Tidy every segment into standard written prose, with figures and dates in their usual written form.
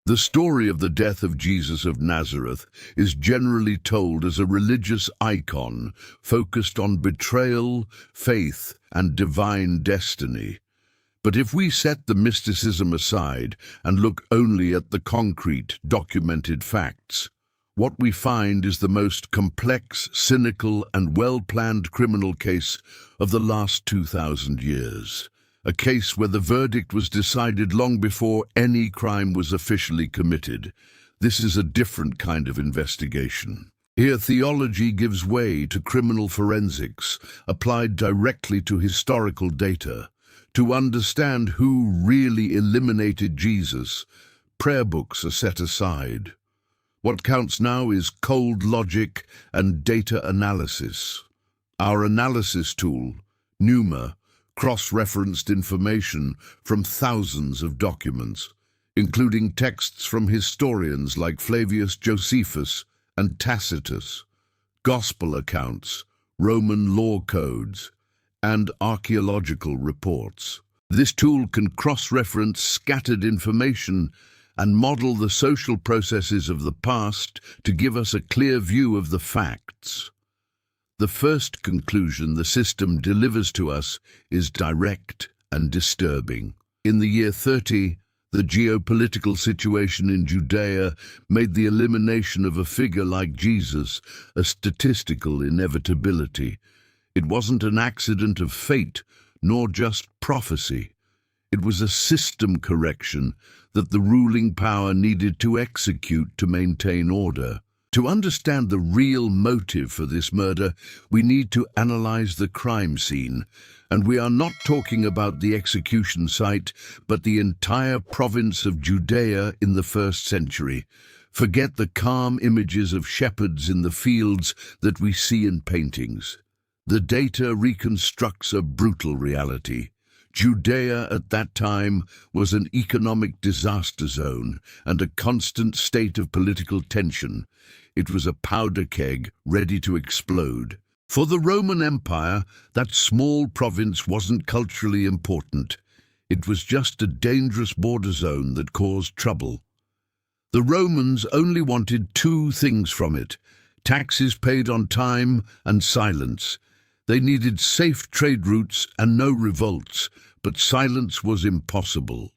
The story of the death of Jesus of Nazareth is generally told as a religious icon focused on betrayal, faith, and divine destiny. But if we set the mysticism aside and look only at the concrete, documented facts, what we find is the most complex, cynical, and well-planned criminal case of the last 2,000 years. A case where the verdict was decided long before any crime was officially committed. This is a different kind of investigation. Here, theology gives way to criminal forensics, applied directly to historical data. To understand who really eliminated Jesus, prayer books are set aside. What counts now is cold logic and data analysis. Our analysis tool, Pneuma, cross-referenced information from thousands of documents, including texts from historians like Flavius Josephus and Tacitus, gospel accounts, Roman law codes, and archaeological reports. This tool can cross-reference scattered information and model the social processes of the past to give us a clear view of the facts. The first conclusion the system delivers to us is direct and disturbing. In the year 30, the geopolitical situation in Judea made the elimination of a figure like Jesus a statistical inevitability. It wasn't an accident of fate, nor just prophecy. It was a system correction that the ruling power needed to execute to maintain order. To understand the real motive for this murder, we need to analyze the crime scene. And we are not talking about the execution site, but the entire province of Judea in the 1st century. Forget the calm images of shepherds in the fields that we see in paintings. The data reconstructs a brutal reality. Judea at that time was an economic disaster zone and a constant state of political tension. It was a powder keg ready to explode. For the Roman Empire, that small province wasn't culturally important. It was just a dangerous border zone that caused trouble. The Romans only wanted 2 things from it: taxes paid on time and silence. They needed safe trade routes and no revolts, but silence was impossible.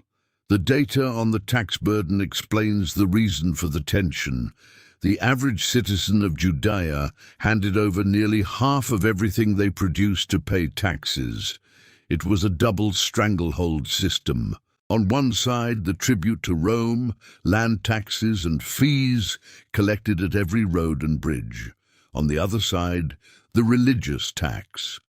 The data on the tax burden explains the reason for the tension. The average citizen of Judea handed over nearly half of everything they produced to pay taxes. It was a double stranglehold system. On one side, the tribute to Rome, land taxes and fees collected at every road and bridge. On the other side, the religious tax.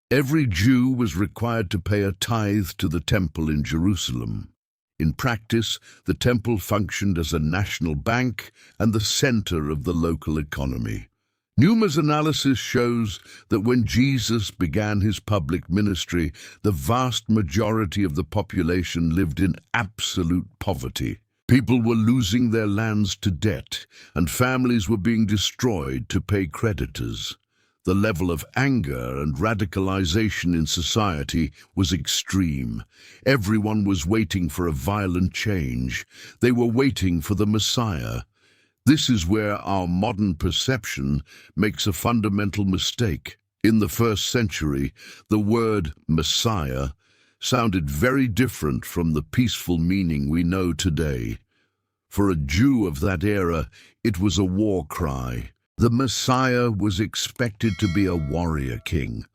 Every Jew was required to pay a tithe to the temple in Jerusalem. In practice, the temple functioned as a national bank and the center of the local economy. Pneuma's analysis shows that when Jesus began his public ministry, the vast majority of the population lived in absolute poverty. People were losing their lands to debt, and families were being destroyed to pay creditors. The level of anger and radicalization in society was extreme. Everyone was waiting for a violent change. They were waiting for the Messiah. This is where our modern perception makes a fundamental mistake. In the 1st century, the word Messiah sounded very different from the peaceful meaning we know today. For a Jew of that era, it was a war cry. The Messiah was expected to be a warrior king,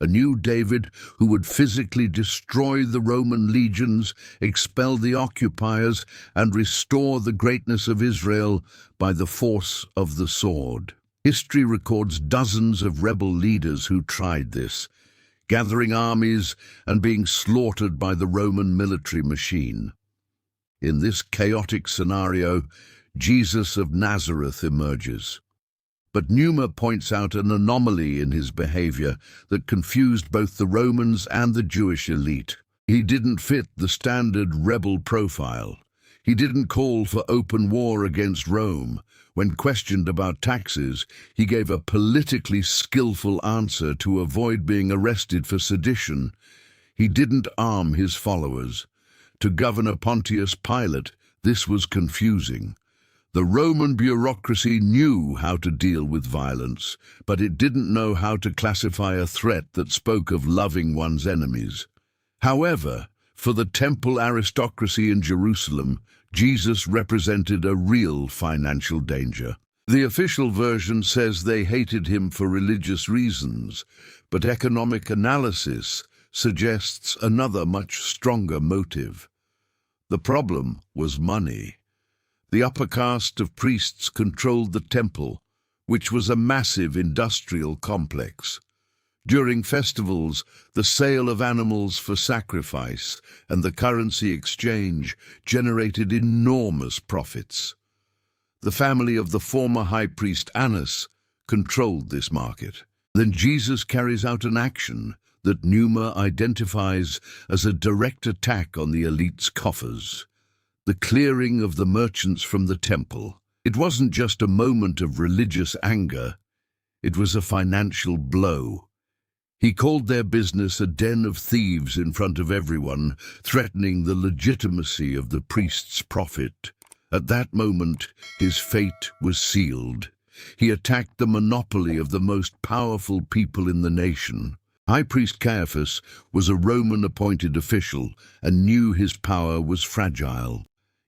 a new David who would physically destroy the Roman legions, expel the occupiers, and restore the greatness of Israel by the force of the sword. History records dozens of rebel leaders who tried this, gathering armies and being slaughtered by the Roman military machine. In this chaotic scenario, Jesus of Nazareth emerges. But Pneuma points out an anomaly in his behavior that confused both the Romans and the Jewish elite. He didn't fit the standard rebel profile. He didn't call for open war against Rome. When questioned about taxes, he gave a politically skillful answer to avoid being arrested for sedition. He didn't arm his followers. To Governor Pontius Pilate, This was confusing. The Roman bureaucracy knew how to deal with violence, but it didn't know how to classify a threat that spoke of loving one's enemies. However, for the temple aristocracy in Jerusalem, Jesus represented a real financial danger. The official version says they hated him for religious reasons, but economic analysis suggests another much stronger motive. The problem was money. The upper caste of priests controlled the temple, which was a massive industrial complex. During festivals, the sale of animals for sacrifice and the currency exchange generated enormous profits. The family of the former high priest Annas controlled this market. Then Jesus carries out an action that Numa identifies as a direct attack on the elite's coffers. The clearing of the merchants from the temple. It wasn't just a moment of religious anger, it was a financial blow. He called their business a den of thieves in front of everyone, threatening the legitimacy of the priest's profit. At that moment, his fate was sealed. He attacked the monopoly of the most powerful people in the nation. High priest Caiaphas was a Roman-appointed official and knew his power was fragile.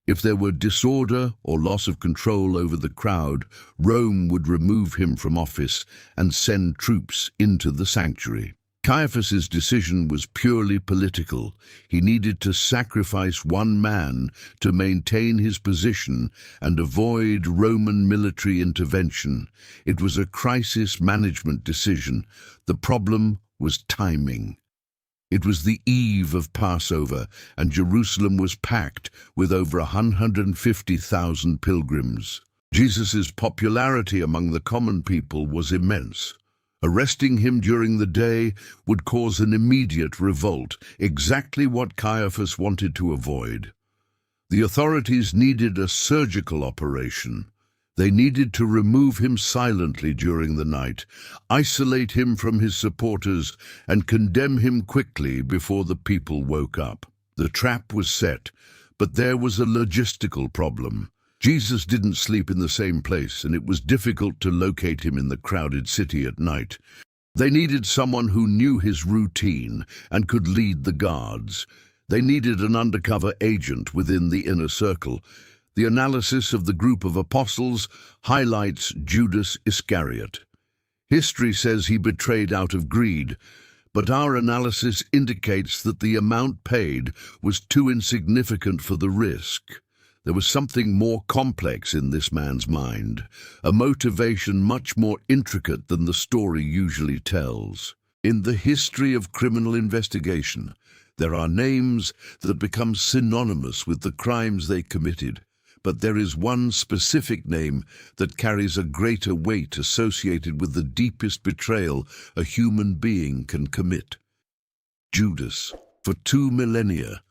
If there were disorder or loss of control over the crowd, Rome would remove him from office and send troops into the sanctuary. Caiaphas's decision was purely political. He needed to sacrifice one man to maintain his position and avoid Roman military intervention. It was a crisis management decision. The problem was timing. It was the eve of Passover, and Jerusalem was packed with over 150,000 pilgrims. Jesus' popularity among the common people was immense. Arresting him during the day would cause an immediate revolt, exactly what Caiaphas wanted to avoid. The authorities needed a surgical operation. They needed to remove him silently during the night, isolate him from his supporters, and condemn him quickly before the people woke up. The trap was set, but there was a logistical problem. Jesus didn't sleep in the same place, and it was difficult to locate him in the crowded city at night. They needed someone who knew his routine and could lead the guards. They needed an undercover agent within the inner circle. The analysis of the group of apostles highlights Judas Iscariot. History says he betrayed out of greed, but our analysis indicates that the amount paid was too insignificant for the risk. There was something more complex in this man's mind, a motivation much more intricate than the story usually tells. In the history of criminal investigation, there are names that become synonymous with the crimes they committed. But there is one specific name that carries a greater weight associated with the deepest betrayal a human being can commit. Judas. For 2 millennia,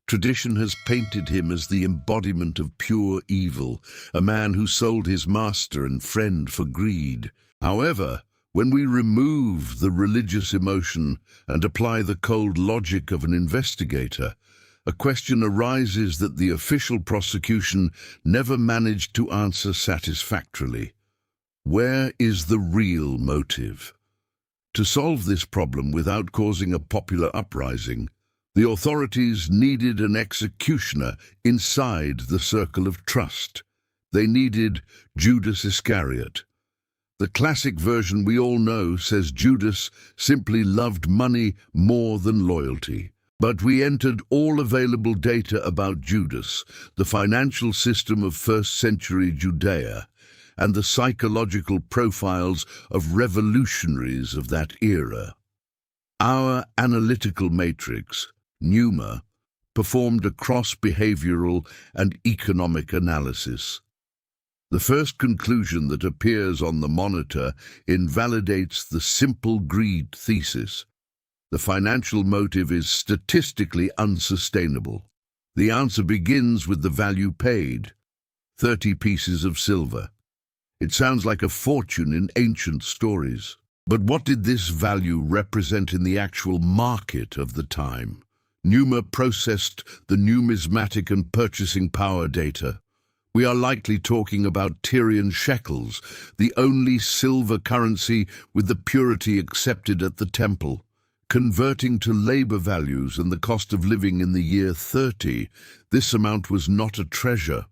tradition has painted him as the embodiment of pure evil, a man who sold his master and friend for greed. However, when we remove the religious emotion and apply the cold logic of an investigator, a question arises that the official prosecution never managed to answer satisfactorily. Where is the real motive? To solve this problem without causing a popular uprising, the authorities needed an executioner inside the circle of trust. They needed Judas Iscariot. The classic version we all know says Judas simply loved money more than loyalty. But we entered all available data about Judas, the financial system of first-century Judea, and the psychological profiles of revolutionaries of that era. Our analytical matrix, Numa, performed a cross-behavioral and economic analysis. The first conclusion that appears on the monitor invalidates the simple greed thesis. The financial motive is statistically unsustainable. The answer begins with the value paid, 30 pieces of silver. It sounds like a fortune in ancient stories. But what did this value represent in the actual market of the time? Numa processed the numismatic and purchasing power data. We are likely talking about Tyrian shekels, the only silver currency with the purity accepted at the temple. Converting to labor values and the cost of living in the year 30, this amount was not a treasure.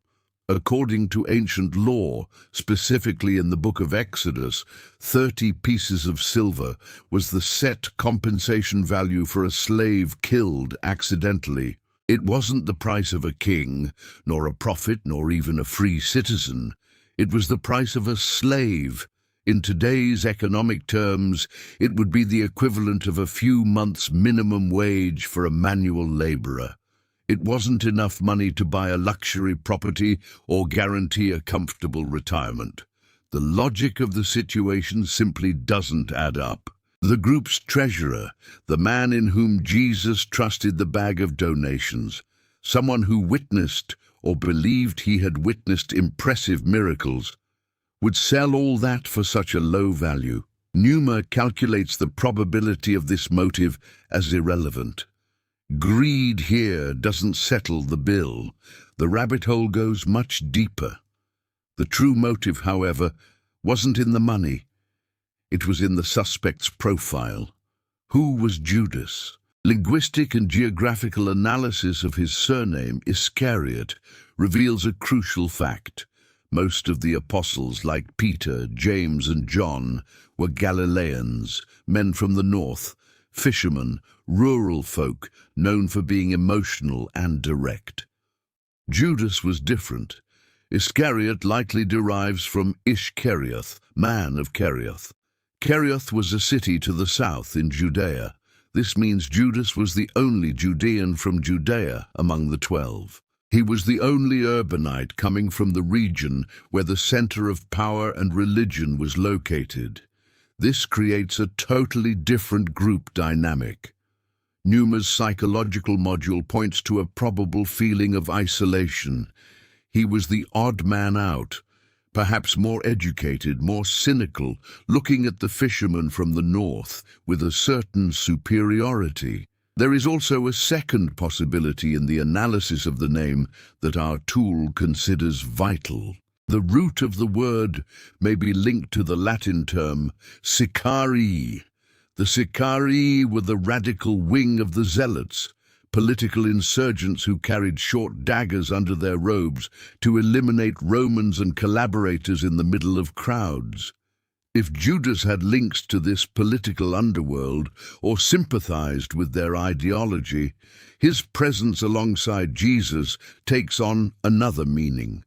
According to ancient law, specifically in the book of Exodus, 30 pieces of silver was the set compensation value for a slave killed accidentally. It wasn't the price of a king, nor a prophet, nor even a free citizen. It was the price of a slave. In today's economic terms, it would be the equivalent of a few months' minimum wage for a manual laborer. It wasn't enough money to buy a luxury property or guarantee a comfortable retirement. The logic of the situation simply doesn't add up. The group's treasurer, the man in whom Jesus trusted the bag of donations, someone who witnessed or believed he had witnessed impressive miracles, would sell all that for such a low value. Numa calculates the probability of this motive as irrelevant. Greed here doesn't settle the bill. The rabbit hole goes much deeper. The true motive, however, wasn't in the money. It was in the suspect's profile. Who was Judas? Linguistic and geographical analysis of his surname, Iscariot, reveals a crucial fact. Most of the apostles, like Peter, James, and John, were Galileans, men from the north, fishermen, rural folk, known for being emotional and direct. Judas was different. Iscariot likely derives from Ishkarioth, man of Kerioth. Kerioth was a city to the south in Judea. This means Judas was the only Judean from Judea among the 12. He was the only urbanite coming from the region where the center of power and religion was located. This creates a totally different group dynamic. Numa's psychological module points to a probable feeling of isolation. He was the odd man out, perhaps more educated, more cynical, looking at the fishermen from the north with a certain superiority. There is also a second possibility in the analysis of the name that our tool considers vital. The root of the word may be linked to the Latin term sicarii. The sicarii were the radical wing of the zealots, political insurgents who carried short daggers under their robes to eliminate Romans and collaborators in the middle of crowds. If Judas had links to this political underworld or sympathized with their ideology, his presence alongside Jesus takes on another meaning.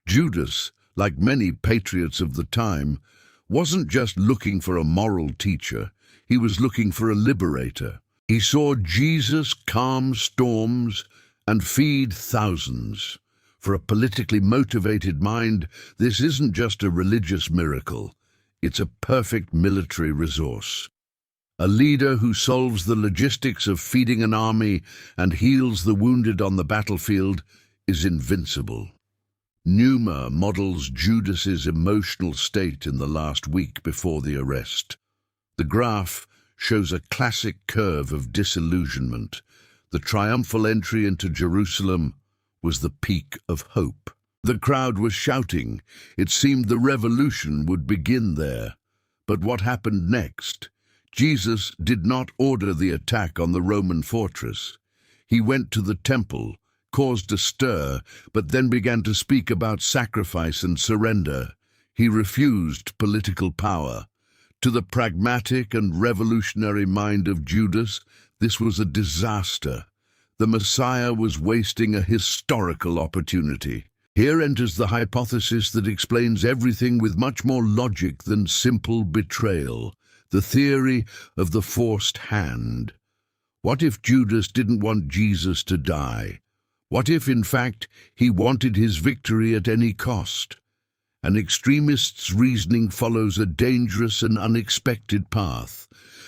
Judas, like many patriots of the time, wasn't just looking for a moral teacher, he was looking for a liberator. He saw Jesus calm storms and feed thousands. For a politically motivated mind, this isn't just a religious miracle. It's a perfect military resource. A leader who solves the logistics of feeding an army and heals the wounded on the battlefield is invincible. Numa models Judas's emotional state in the last week before the arrest. The graph shows a classic curve of disillusionment. The triumphal entry into Jerusalem was the peak of hope. The crowd was shouting. It seemed the revolution would begin there. But what happened next? Jesus did not order the attack on the Roman fortress. He went to the temple, caused a stir, but then began to speak about sacrifice and surrender. He refused political power. To the pragmatic and revolutionary mind of Judas, this was a disaster. The Messiah was wasting a historical opportunity. Here enters the hypothesis that explains everything with much more logic than simple betrayal, the theory of the forced hand. What if Judas didn't want Jesus to die? What if, in fact, he wanted his victory at any cost? An extremist's reasoning follows a dangerous and unexpected path.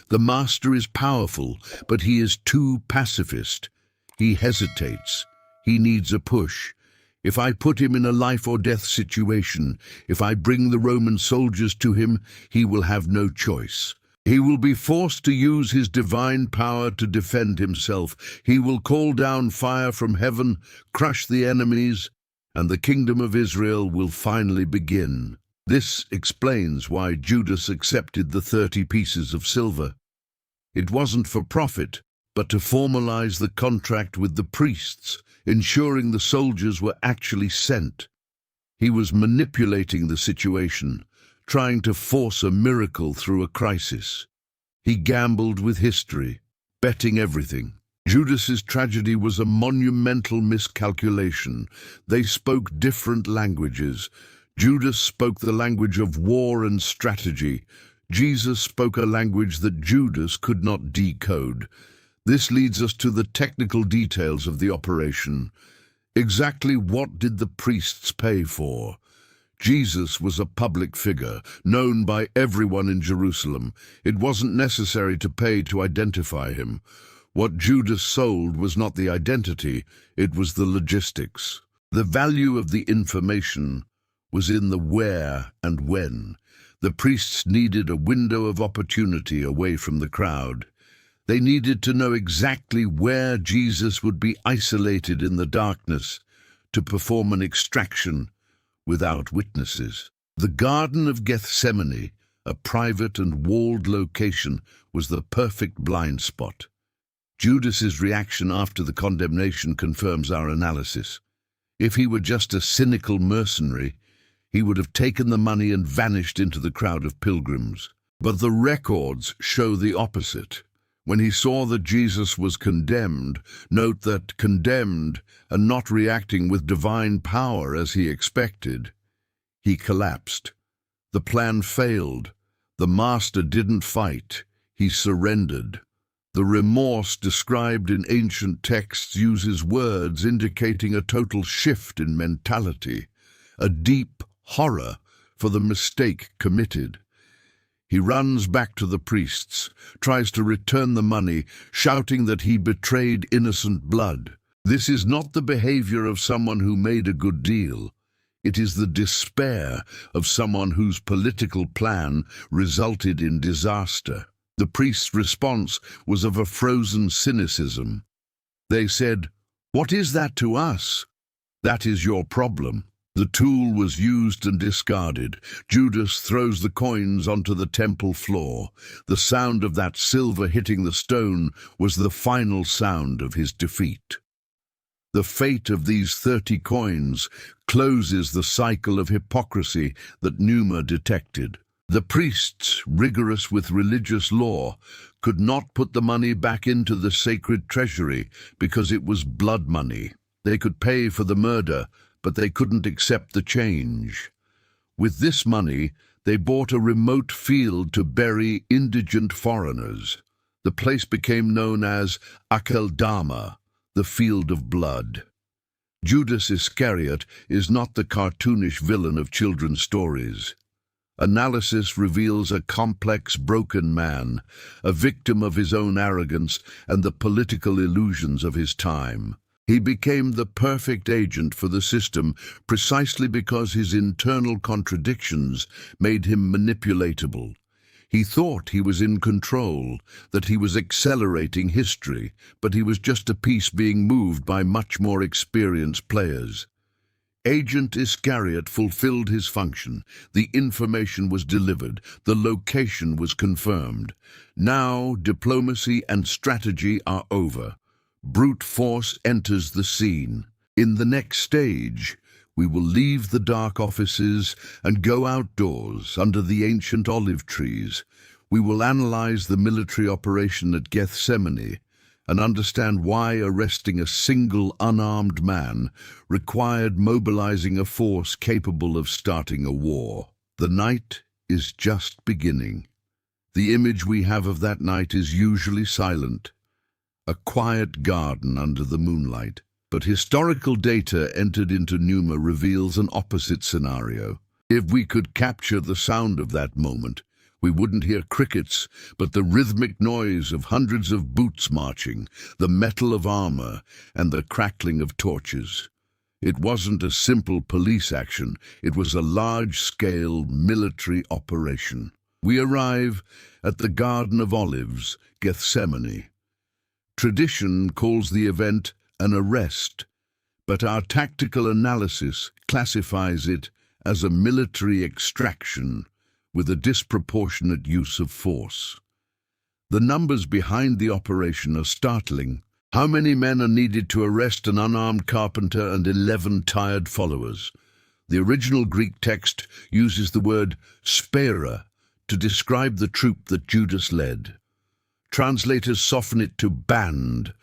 The master is powerful, but he is too pacifist. He hesitates. He needs a push. If I put him in a life-or-death situation, if I bring the Roman soldiers to him, he will have no choice. He will be forced to use his divine power to defend himself. He will call down fire from heaven, crush the enemies, and the kingdom of Israel will finally begin. This explains why Judas accepted the 30 pieces of silver. It wasn't for profit, but to formalize the contract with the priests, ensuring the soldiers were actually sent. He was manipulating the situation, trying to force a miracle through a crisis. He gambled with history, betting everything. Judas's tragedy was a monumental miscalculation. They spoke different languages. Judas spoke the language of war and strategy. Jesus spoke a language that Judas could not decode. This leads us to the technical details of the operation. Exactly what did the priests pay for? Jesus was a public figure, known by everyone in Jerusalem. It wasn't necessary to pay to identify him. What Judas sold was not the identity, it was the logistics. The value of the information was in the where and when. The priests needed a window of opportunity away from the crowd. They needed to know exactly where Jesus would be isolated in the darkness to perform an extraction without witnesses. The Garden of Gethsemane, a private and walled location, was the perfect blind spot. Judas's reaction after the condemnation confirms our analysis. If he were just a cynical mercenary, he would have taken the money and vanished into the crowd of pilgrims. But the records show the opposite. When he saw that Jesus was condemned, note that condemned and not reacting with divine power as he expected, he collapsed. The plan failed. The master didn't fight. He surrendered. The remorse described in ancient texts uses words indicating a total shift in mentality, a deep horror for the mistake committed. He runs back to the priests, tries to return the money, shouting that he betrayed innocent blood. This is not the behavior of someone who made a good deal. It is the despair of someone whose political plan resulted in disaster. The priest's response was of a frozen cynicism. They said, "What is that to us? That is your problem." The tool was used and discarded. Judas throws the coins onto the temple floor. The sound of that silver hitting the stone was the final sound of his defeat. The fate of these 30 coins closes the cycle of hypocrisy that Numa detected. The priests, rigorous with religious law, could not put the money back into the sacred treasury because it was blood money. They could pay for the murder, but they couldn't accept the change. With this money, they bought a remote field to bury indigent foreigners. The place became known as Akeldama, the field of blood. Judas Iscariot is not the cartoonish villain of children's stories. Analysis reveals a complex, broken man, a victim of his own arrogance and the political illusions of his time. He became the perfect agent for the system precisely because his internal contradictions made him manipulatable. He thought he was in control, that he was accelerating history, but he was just a piece being moved by much more experienced players. Agent Iscariot fulfilled his function. The information was delivered. The location was confirmed. Now diplomacy and strategy are over. Brute force enters the scene. In the next stage, we will leave the dark offices and go outdoors under the ancient olive trees. We will analyze the military operation at Gethsemane and understand why arresting a single unarmed man required mobilizing a force capable of starting a war. The night is just beginning. The image we have of that night is usually silent. A quiet garden under the moonlight. But historical data entered into Numa reveals an opposite scenario. If we could capture the sound of that moment, we wouldn't hear crickets, but the rhythmic noise of hundreds of boots marching, the metal of armor, and the crackling of torches. It wasn't a simple police action, it was a large-scale military operation. We arrive at the Garden of Olives, Gethsemane. Tradition calls the event an arrest, but our tactical analysis classifies it as a military extraction with a disproportionate use of force. The numbers behind the operation are startling. How many men are needed to arrest an unarmed carpenter and 11 tired followers? The original Greek text uses the word spera to describe the troop that Judas led. Translators soften it to band,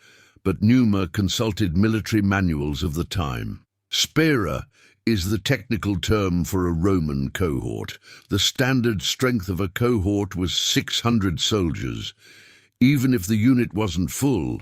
but Numa consulted military manuals of the time. Spera is the technical term for a Roman cohort. The standard strength of a cohort was 600 soldiers. Even if the unit wasn't full,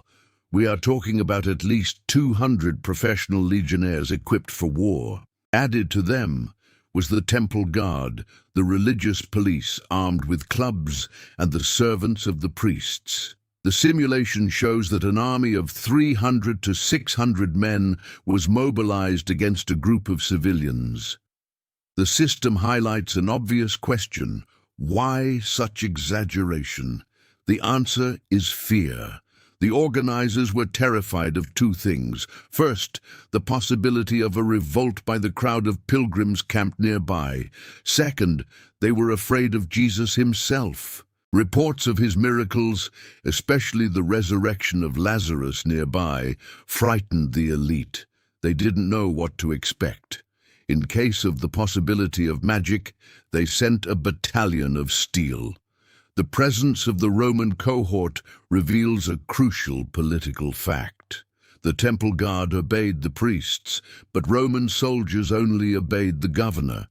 we are talking about at least 200 professional legionnaires equipped for war. Added to them was the temple guard, the religious police armed with clubs, and the servants of the priests. The simulation shows that an army of 300 to 600 men was mobilized against a group of civilians. The system highlights an obvious question: why such exaggeration? The answer is fear. The organizers were terrified of two things. First, the possibility of a revolt by the crowd of pilgrims camped nearby. Second, they were afraid of Jesus himself. Reports of his miracles, especially the resurrection of Lazarus nearby, frightened the elite. They didn't know what to expect. In case of the possibility of magic, they sent a battalion of steel. The presence of the Roman cohort reveals a crucial political fact. The temple guard obeyed the priests, but Roman soldiers only obeyed the governor.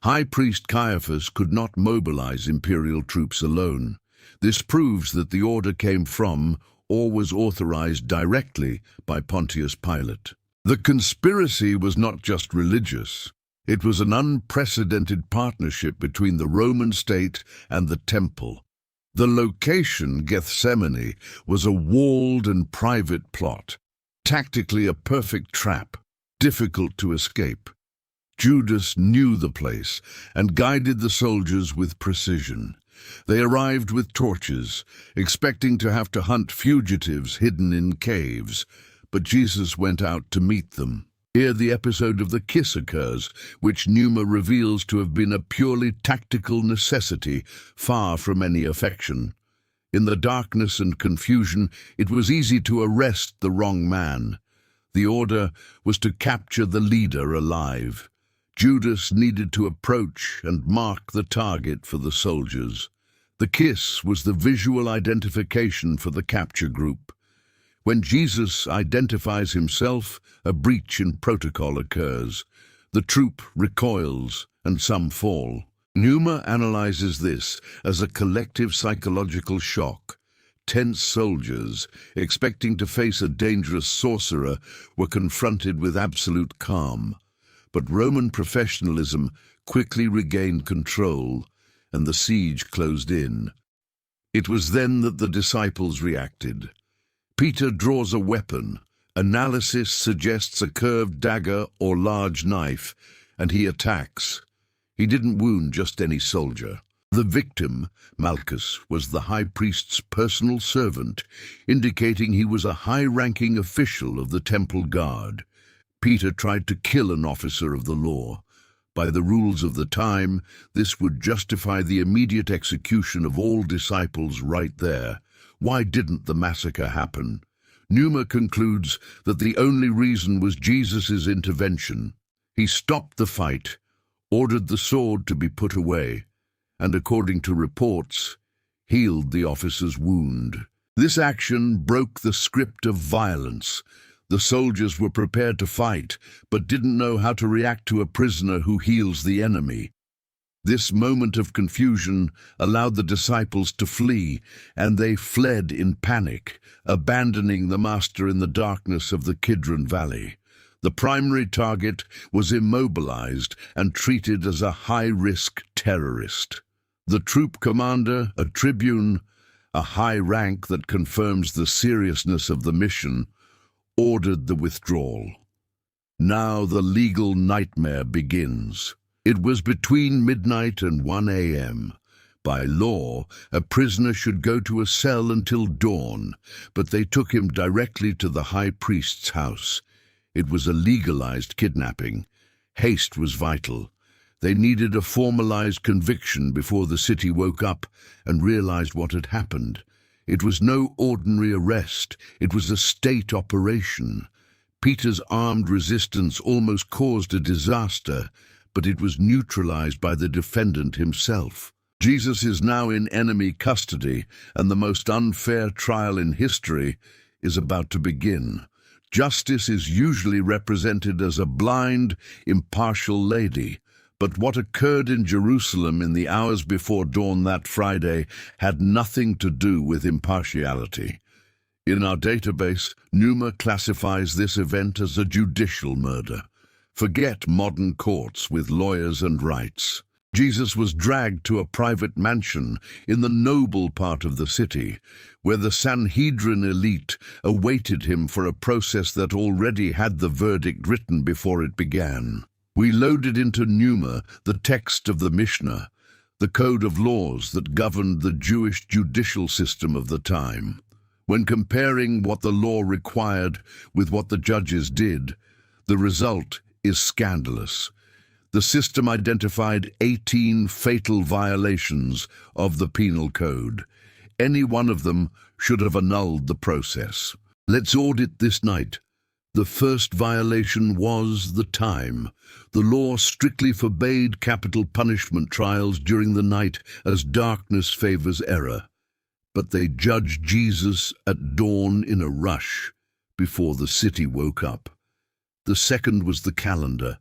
High priest Caiaphas could not mobilize imperial troops alone. This proves that the order came from or was authorized directly by Pontius Pilate. The conspiracy was not just religious. It was an unprecedented partnership between the Roman state and the temple. The location, Gethsemane, was a walled and private plot, tactically a perfect trap, difficult to escape. Judas knew the place and guided the soldiers with precision. They arrived with torches, expecting to have to hunt fugitives hidden in caves, but Jesus went out to meet them. Here the episode of the kiss occurs, which Numa reveals to have been a purely tactical necessity, far from any affection. In the darkness and confusion, it was easy to arrest the wrong man. The order was to capture the leader alive. Judas needed to approach and mark the target for the soldiers. The kiss was the visual identification for the capture group. When Jesus identifies himself, a breach in protocol occurs. The troop recoils, and some fall. Numa analyzes this as a collective psychological shock. Tense soldiers, expecting to face a dangerous sorcerer, were confronted with absolute calm. But Roman professionalism quickly regained control, and the siege closed in. It was then that the disciples reacted. Peter draws a weapon. Analysis suggests a curved dagger or large knife, and he attacks. He didn't wound just any soldier. The victim, Malchus, was the high priest's personal servant, indicating he was a high-ranking official of the temple guard. Peter tried to kill an officer of the law. By the rules of the time, this would justify the immediate execution of all disciples right there. Why didn't the massacre happen? Numa concludes that the only reason was Jesus' intervention. He stopped the fight, ordered the sword to be put away, and according to reports, healed the officer's wound. This action broke the script of violence. The soldiers were prepared to fight, but didn't know how to react to a prisoner who heals the enemy. This moment of confusion allowed the disciples to flee, and they fled in panic, abandoning the master in the darkness of the Kidron Valley. The primary target was immobilized and treated as a high-risk terrorist. The troop commander, a tribune, a high rank that confirms the seriousness of the mission, ordered the withdrawal. Now the legal nightmare begins. It was between midnight and 1 a.m. By law, a prisoner should go to a cell until dawn, but they took him directly to the high priest's house. It was a legalized kidnapping. Haste was vital. They needed a formalized conviction before the city woke up and realized what had happened. It was no ordinary arrest. It was a state operation. Peter's armed resistance almost caused a disaster, but it was neutralized by the defendant himself. Jesus is now in enemy custody, and the most unfair trial in history is about to begin. Justice is usually represented as a blind, impartial lady, but what occurred in Jerusalem in the hours before dawn that Friday had nothing to do with impartiality. In our database, Pneuma classifies this event as a judicial murder. Forget modern courts with lawyers and rights. Jesus was dragged to a private mansion in the noble part of the city, where the Sanhedrin elite awaited him for a process that already had the verdict written before it began. We loaded into Pneuma the text of the Mishnah, the code of laws that governed the Jewish judicial system of the time. When comparing what the law required with what the judges did, the result is scandalous. The system identified 18 fatal violations of the penal code. Any one of them should have annulled the process. Let's audit this night. The first violation was the time. The law strictly forbade capital punishment trials during the night, as darkness favors error. But they judged Jesus at dawn in a rush, before the city woke up. The second was the calendar.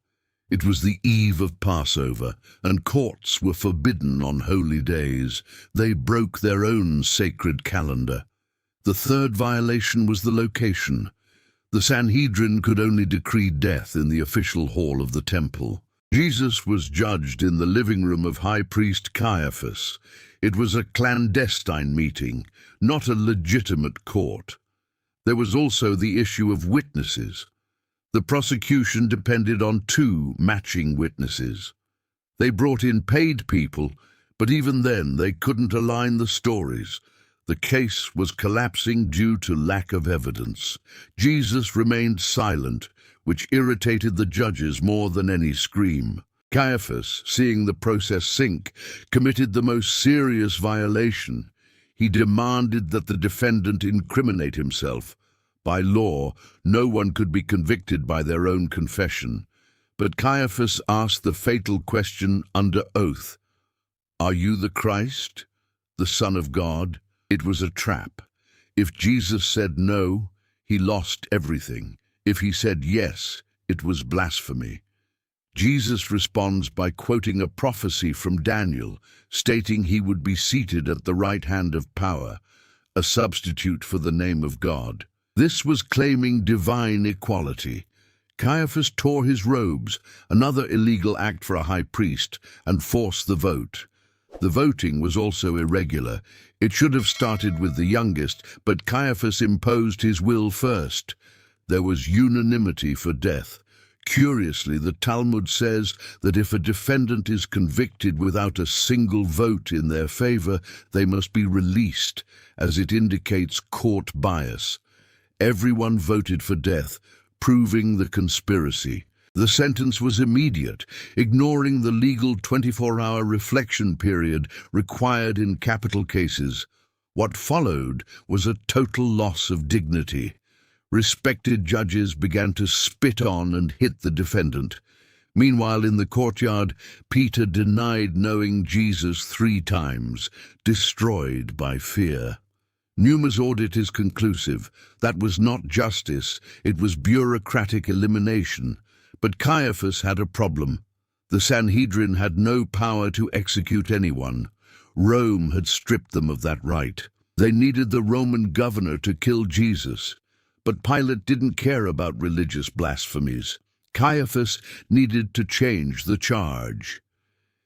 It was the eve of Passover, and courts were forbidden on holy days. They broke their own sacred calendar. The third violation was the location. The Sanhedrin could only decree death in the official hall of the temple. Jesus was judged in the living room of High Priest Caiaphas. It was a clandestine meeting, not a legitimate court. There was also the issue of witnesses. The prosecution depended on 2 matching witnesses. They brought in paid people, but even then they couldn't align the stories. The case was collapsing due to lack of evidence. Jesus remained silent, which irritated the judges more than any scream. Caiaphas, seeing the process sink, committed the most serious violation. He demanded that the defendant incriminate himself. By law, no one could be convicted by their own confession. But Caiaphas asked the fatal question under oath: "Are you the Christ, the Son of God?" It was a trap. If Jesus said no, he lost everything. If he said yes, it was blasphemy. Jesus responds by quoting a prophecy from Daniel, stating he would be seated at the right hand of power, a substitute for the name of God. This was claiming divine equality. Caiaphas tore his robes, another illegal act for a high priest, and forced the vote. The voting was also irregular. It should have started with the youngest, but Caiaphas imposed his will first. There was unanimity for death. Curiously, the Talmud says that if a defendant is convicted without a single vote in their favor, they must be released, as it indicates court bias. Everyone voted for death, proving the conspiracy. The sentence was immediate, ignoring the legal 24-hour reflection period required in capital cases. What followed was a total loss of dignity. Respected judges began to spit on and hit the defendant. Meanwhile, in the courtyard, Peter denied knowing Jesus 3 times, destroyed by fear. Pneuma's audit is conclusive. That was not justice, it was bureaucratic elimination. But Caiaphas had a problem. The Sanhedrin had no power to execute anyone. Rome had stripped them of that right. They needed the Roman governor to kill Jesus. But Pilate didn't care about religious blasphemies. Caiaphas needed to change the charge.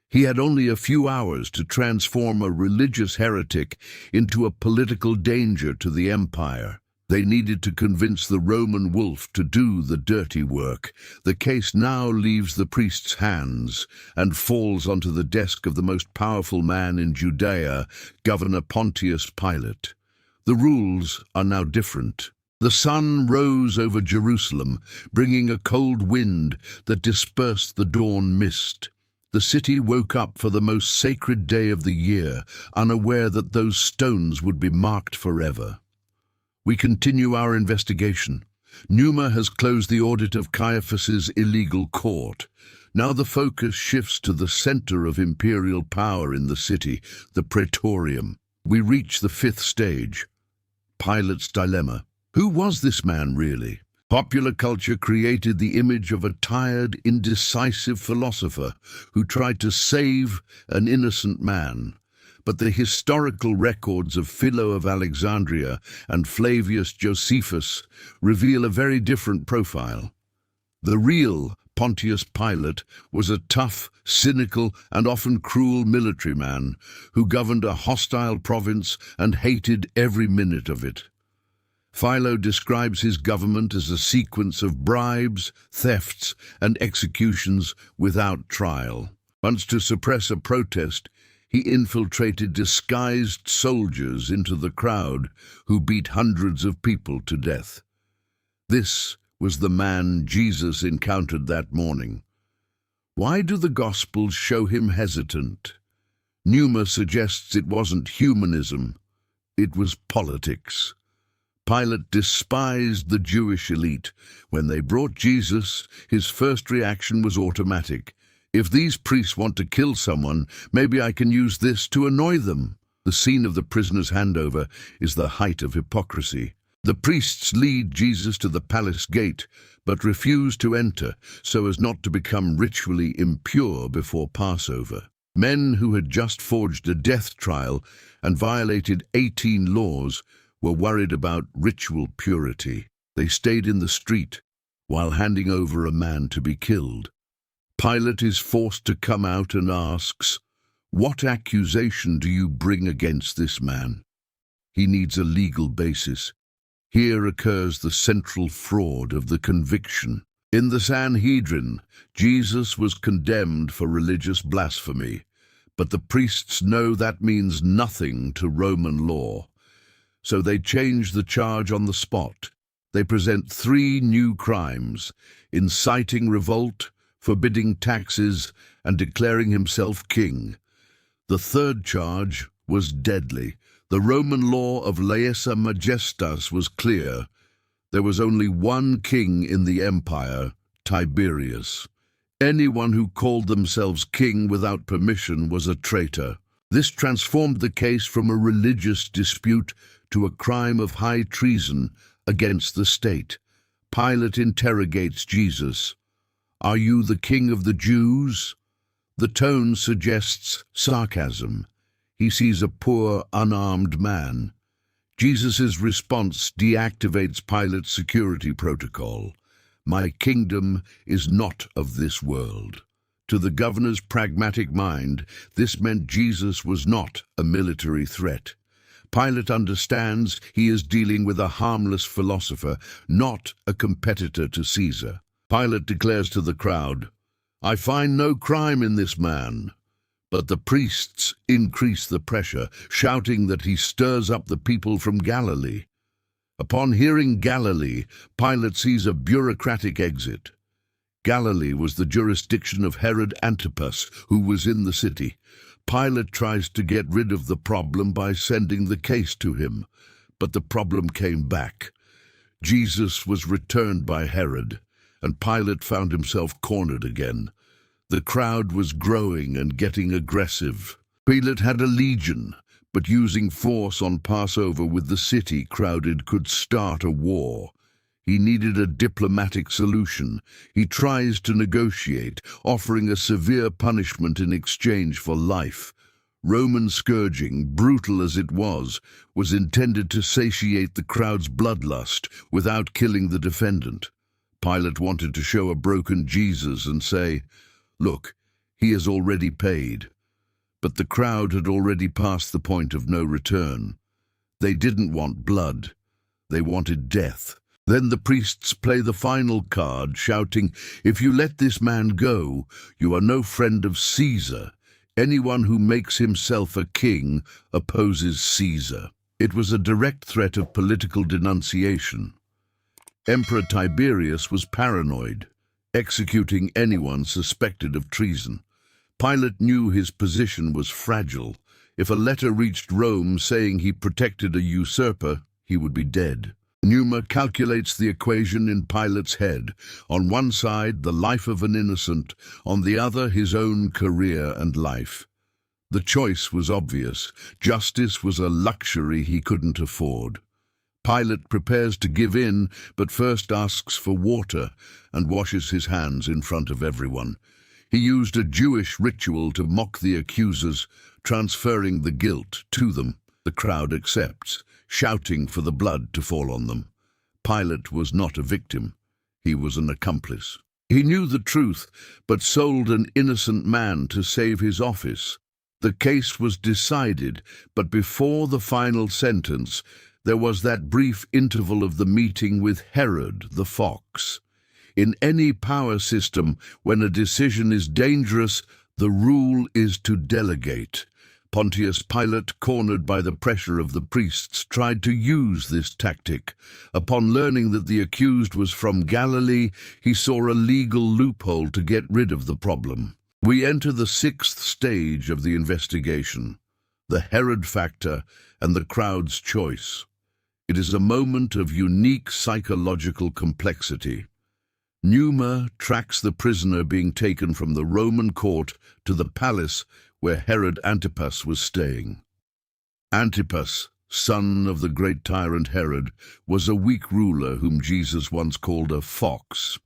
He had only a few hours to transform a religious heretic into a political danger to the empire. They needed to convince the Roman wolf to do the dirty work. The case now leaves the priest's hands and falls onto the desk of the most powerful man in Judea, Governor Pontius Pilate. The rules are now different. The sun rose over Jerusalem, bringing a cold wind that dispersed the dawn mist. The city woke up for the most sacred day of the year, unaware that those stones would be marked forever. We continue our investigation. Numa has closed the audit of Caiaphas's illegal court. Now the focus shifts to the center of imperial power in the city, the Praetorium. We reach the fifth stage, Pilate's dilemma. Who was this man really? Popular culture created the image of a tired, indecisive philosopher who tried to save an innocent man. But the historical records of Philo of Alexandria and Flavius Josephus reveal a very different profile. The real Pontius Pilate was a tough, cynical, and often cruel military man who governed a hostile province and hated every minute of it. Philo describes his government as a sequence of bribes, thefts, and executions without trial. Once, to suppress a protest, he infiltrated disguised soldiers into the crowd who beat hundreds of people to death. This was the man Jesus encountered that morning. Why do the Gospels show him hesitant? Numa suggests it wasn't humanism, it was politics. Pilate despised the Jewish elite. When they brought Jesus, his first reaction was automatic. If these priests want to kill someone, maybe I can use this to annoy them. The scene of the prisoner's handover is the height of hypocrisy. The priests lead Jesus to the palace gate, but refuse to enter so as not to become ritually impure before Passover. Men who had just forged a death trial and violated 18 laws were worried about ritual purity. They stayed in the street while handing over a man to be killed. Pilate is forced to come out and asks, "What accusation do you bring against this man?" He needs a legal basis. Here occurs the central fraud of the conviction. In the Sanhedrin, Jesus was condemned for religious blasphemy, but the priests know that means nothing to Roman law. So they change the charge on the spot. They present 3 new crimes: inciting revolt, forbidding taxes, and declaring himself king. The third charge was deadly. The Roman law of laesa majestas was clear. There was only one king in the empire, Tiberius. Anyone who called themselves king without permission was a traitor. This transformed the case from a religious dispute to a crime of high treason against the state. Pilate interrogates Jesus. "Are you the king of the Jews?" The tone suggests sarcasm. He sees a poor, unarmed man. Jesus' response deactivates Pilate's security protocol. "My kingdom is not of this world." To the governor's pragmatic mind, this meant Jesus was not a military threat. Pilate understands he is dealing with a harmless philosopher, not a competitor to Caesar. Pilate declares to the crowd, "I find no crime in this man." But the priests increase the pressure, shouting that he stirs up the people from Galilee. Upon hearing Galilee, Pilate sees a bureaucratic exit. Galilee was the jurisdiction of Herod Antipas, who was in the city. Pilate tries to get rid of the problem by sending the case to him, but the problem came back. Jesus was returned by Herod, and Pilate found himself cornered again. The crowd was growing and getting aggressive. Pilate had a legion, but using force on Passover with the city crowded could start a war. He needed a diplomatic solution. He tries to negotiate, offering a severe punishment in exchange for life. Roman scourging, brutal as it was intended to satiate the crowd's bloodlust without killing the defendant. Pilate wanted to show a broken Jesus and say, "Look, he has already paid." But the crowd had already passed the point of no return. They didn't want blood. They wanted death. Then the priests play the final card, shouting, "If you let this man go, you are no friend of Caesar. Anyone who makes himself a king opposes Caesar." It was a direct threat of political denunciation. Emperor Tiberius was paranoid, executing anyone suspected of treason. Pilate knew his position was fragile. If a letter reached Rome saying he protected a usurper, he would be dead. Numa calculates the equation in Pilate's head. On one side, the life of an innocent, on the other, his own career and life. The choice was obvious. Justice was a luxury he couldn't afford. Pilate prepares to give in, but first asks for water and washes his hands in front of everyone. He used a Jewish ritual to mock the accusers, transferring the guilt to them. The crowd accepts, shouting for the blood to fall on them. Pilate was not a victim. He was an accomplice. He knew the truth, but sold an innocent man to save his office. The case was decided, but before the final sentence, there was that brief interval of the meeting with Herod the fox. In any power system, when a decision is dangerous, the rule is to delegate. Pontius Pilate, cornered by the pressure of the priests, tried to use this tactic. Upon learning that the accused was from Galilee, he saw a legal loophole to get rid of the problem. We enter the sixth stage of the investigation, the Herod factor and the crowd's choice. It is a moment of unique psychological complexity. Numa tracks the prisoner being taken from the Roman court to the palace where Herod Antipas was staying. Antipas, son of the great tyrant Herod, was a weak ruler whom Jesus once called a fox.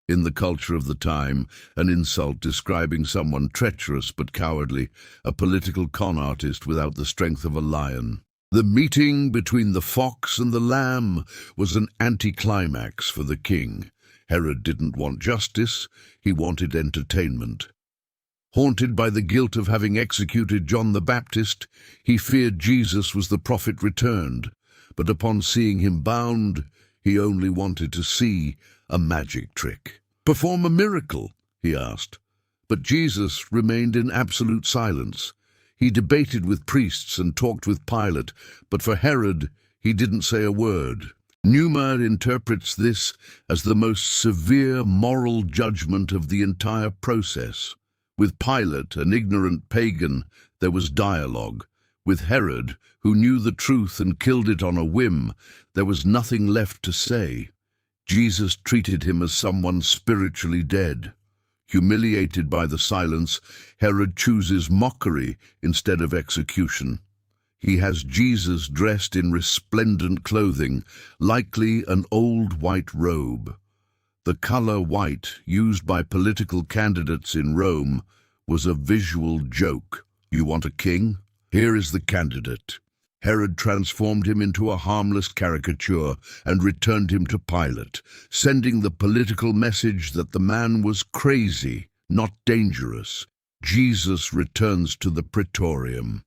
In the culture of the time, an insult describing someone treacherous but cowardly, a political con artist without the strength of a lion. The meeting between the fox and the lamb was an anticlimax for the king. Herod didn't want justice, he wanted entertainment. Haunted by the guilt of having executed John the Baptist, he feared Jesus was the prophet returned, but upon seeing him bound, he only wanted to see a magic trick. "Perform a miracle," he asked. But Jesus remained in absolute silence. He debated with priests and talked with Pilate, but for Herod, he didn't say a word. Numa interprets this as the most severe moral judgment of the entire process. With Pilate, an ignorant pagan, there was dialogue. With Herod, who knew the truth and killed it on a whim, there was nothing left to say. Jesus treated him as someone spiritually dead. Humiliated by the silence, Herod chooses mockery instead of execution. He has Jesus dressed in resplendent clothing, likely an old white robe. The color white, used by political candidates in Rome, was a visual joke. You want a king? Here is the candidate. Herod transformed him into a harmless caricature and returned him to Pilate, sending the political message that the man was crazy, not dangerous. Jesus returns to the Praetorium.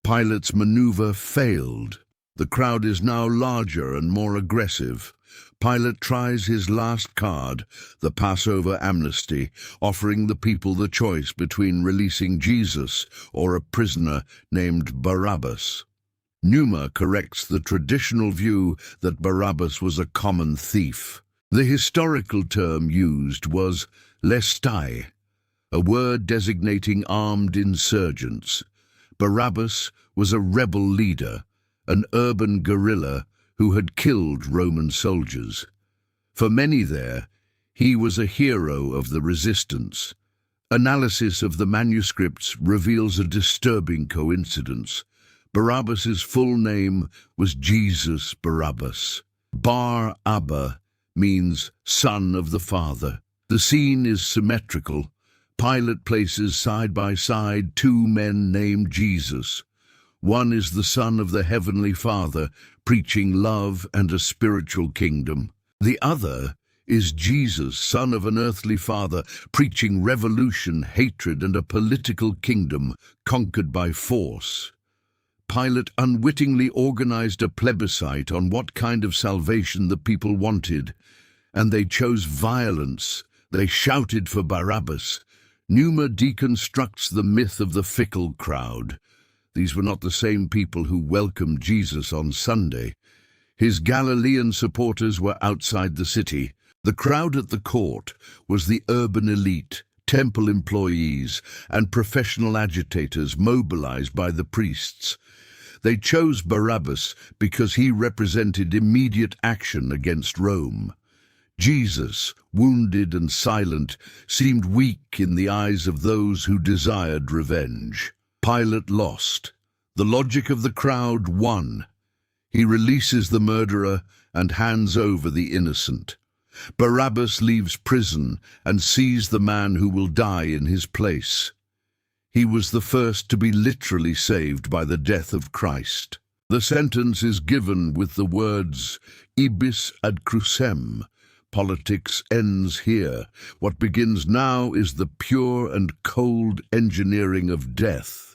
Pilate's maneuver failed. The crowd is now larger and more aggressive. Pilate tries his last card, the Passover amnesty, offering the people the choice between releasing Jesus or a prisoner named Barabbas. Numa corrects the traditional view that Barabbas was a common thief. The historical term used was lestai, a word designating armed insurgents. Barabbas was a rebel leader, an urban guerrilla who had killed Roman soldiers. For many there, he was a hero of the resistance. Analysis of the manuscripts reveals a disturbing coincidence. Barabbas's full name was Jesus Barabbas. Bar Abba means son of the Father. The scene is symmetrical. Pilate places side by side two men named Jesus. One is the Son of the Heavenly Father, preaching love and a spiritual kingdom. The other is Jesus, son of an earthly father, preaching revolution, hatred, and a political kingdom conquered by force. Pilate unwittingly organized a plebiscite on what kind of salvation the people wanted, and they chose violence. They shouted for Barabbas. Numa deconstructs the myth of the fickle crowd. These were not the same people who welcomed Jesus on Sunday. His Galilean supporters were outside the city. The crowd at the court was the urban elite, temple employees, and professional agitators mobilized by the priests. They chose Barabbas because he represented immediate action against Rome. Jesus, wounded and silent, seemed weak in the eyes of those who desired revenge. Pilate lost. The logic of the crowd won. He releases the murderer and hands over the innocent. Barabbas leaves prison and sees the man who will die in his place. He was the first to be literally saved by the death of Christ. The sentence is given with the words, "Ibis ad crucem." Politics ends here. What begins now is the pure and cold engineering of death.